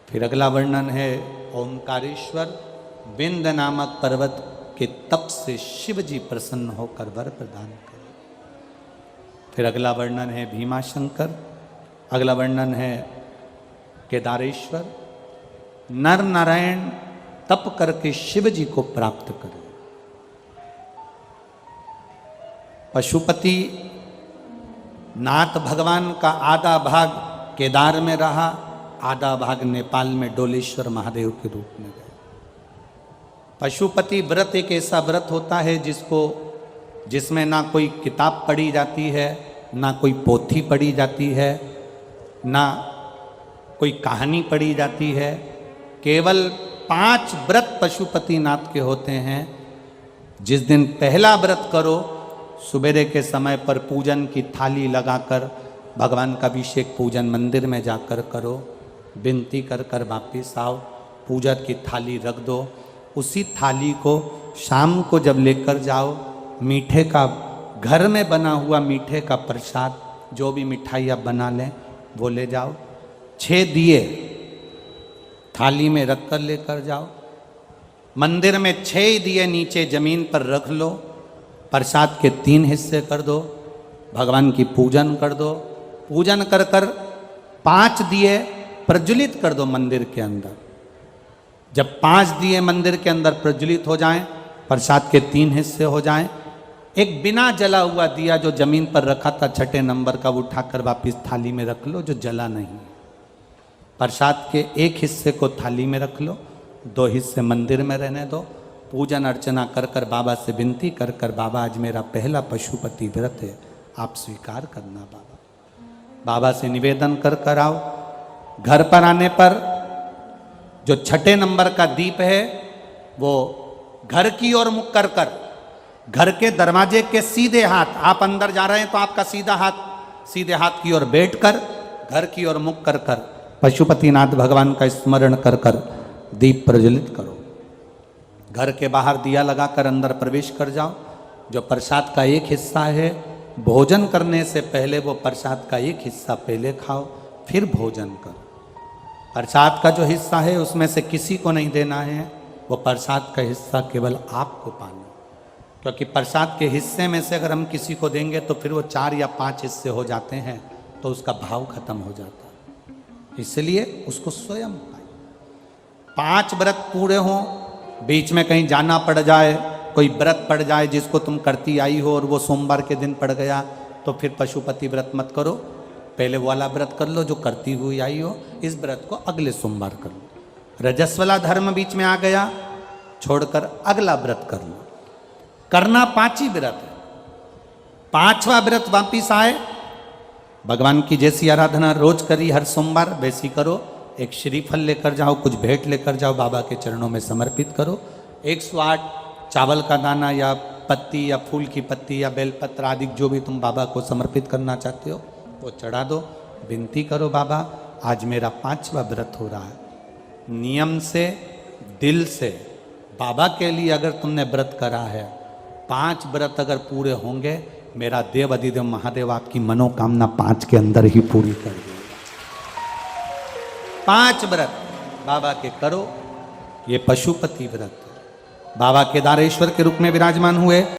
फिर अगला वर्णन है ओंकारेश्वर विंद नामक पर्वत के तप से शिव जी प्रसन्न होकर वर प्रदान करे। फिर अगला वर्णन है भीमाशंकर। अगला वर्णन है केदारेश्वर, नर नारायण तप करके शिव जी को प्राप्त करे। पशुपति नाथ भगवान का आधा भाग केदार में रहा, आधा भाग नेपाल में डोलेश्वर महादेव के रूप में गए। पशुपति व्रत एक ऐसा व्रत होता है जिसमें ना कोई किताब पढ़ी जाती है, ना कोई पोथी पढ़ी जाती है, ना कोई कहानी पढ़ी जाती है। केवल 5 व्रत पशुपति नाथ के होते हैं। जिस दिन पहला व्रत करो, सुबेरे के समय पर पूजन की थाली लगाकर भगवान का अभिषेक पूजन मंदिर में जाकर करो, विनती कर कर वापिस आओ, पूजा की थाली रख दो। उसी थाली को शाम को जब लेकर जाओ, मीठे का घर में बना हुआ मीठे का प्रसाद, जो भी मिठाई आप बना लें वो ले जाओ। 6 दिए थाली में रख कर लेकर जाओ। मंदिर में 6 दिए नीचे जमीन पर रख लो। प्रसाद के 3 हिस्से कर दो, भगवान की पूजन कर दो। पूजन कर कर 5 दिए प्रज्वलित कर दो मंदिर के अंदर। जब 5 दिए मंदिर के अंदर प्रज्वलित हो जाएं, प्रसाद के 3 हिस्से हो जाएं, एक बिना जला हुआ दिया जो जमीन पर रखा था 6ठे नंबर का, वो उठाकर वापिस थाली में रख लो, जो जला नहीं। प्रसाद के 1 हिस्से को थाली में रख लो, 2 हिस्से मंदिर में रहने दो। पूजन अर्चना कर कर बाबा से विनती कर कर, बाबा आज मेरा पहला पशुपति व्रत है, आप स्वीकार करना बाबा। बाबा से निवेदन कर कर आओ। घर पर आने पर जो 6ठे नंबर का दीप है वो घर की ओर मुख कर कर, घर के दरवाजे के सीधे हाथ, आप अंदर जा रहे हैं तो आपका सीधे हाथ की ओर बैठकर घर की ओर मुख कर कर पशुपतिनाथ भगवान का स्मरण कर कर दीप प्रज्वलित करो। घर के बाहर दिया लगाकर अंदर प्रवेश कर जाओ। जो प्रसाद का 1 हिस्सा है, भोजन करने से पहले वो प्रसाद का 1 हिस्सा पहले खाओ, फिर भोजन करो। प्रसाद का जो हिस्सा है उसमें से किसी को नहीं देना है, वो प्रसाद का हिस्सा केवल आपको पाना। क्योंकि प्रसाद के हिस्से में से अगर हम किसी को देंगे तो फिर वो 4 या 5 हिस्से हो जाते हैं, तो उसका भाव खत्म हो जाता है। इसलिए उसको स्वयं पाए। 5 व्रत पूरे हों, बीच में कहीं जाना पड़ जाए, कोई व्रत पड़ जाए जिसको तुम करती आई हो और वो सोमवार के दिन पड़ गया, तो फिर पशुपति व्रत मत करो। पहले वाला व्रत कर लो जो करती हुई आई हो, इस व्रत को अगले सोमवार कर लो। रजस्वला धर्म बीच में आ गया, छोड़कर अगला व्रत कर लो। करना 5 ही व्रत है। 5वां व्रत वापिस आए, भगवान की जैसी आराधना रोज करी हर सोमवार वैसी करो। एक श्रीफल लेकर जाओ, कुछ भेंट लेकर जाओ, बाबा के चरणों में समर्पित करो। 108 चावल का दाना या पत्ती या फूल की पत्ती या बेलपत्र आदि जो भी तुम बाबा को समर्पित करना चाहते हो वो चढ़ा दो। विनती करो, बाबा आज मेरा 5वां व्रत हो रहा है। नियम से, दिल से बाबा के लिए अगर तुमने व्रत करा है, 5 व्रत अगर पूरे होंगे, मेरा देव अधिदेव महादेव आपकी मनोकामना 5 के अंदर ही पूरी कर देगा। 5 व्रत बाबा के करो। ये पशुपति व्रत बाबा केदारेश्वर के रूप में विराजमान हुए।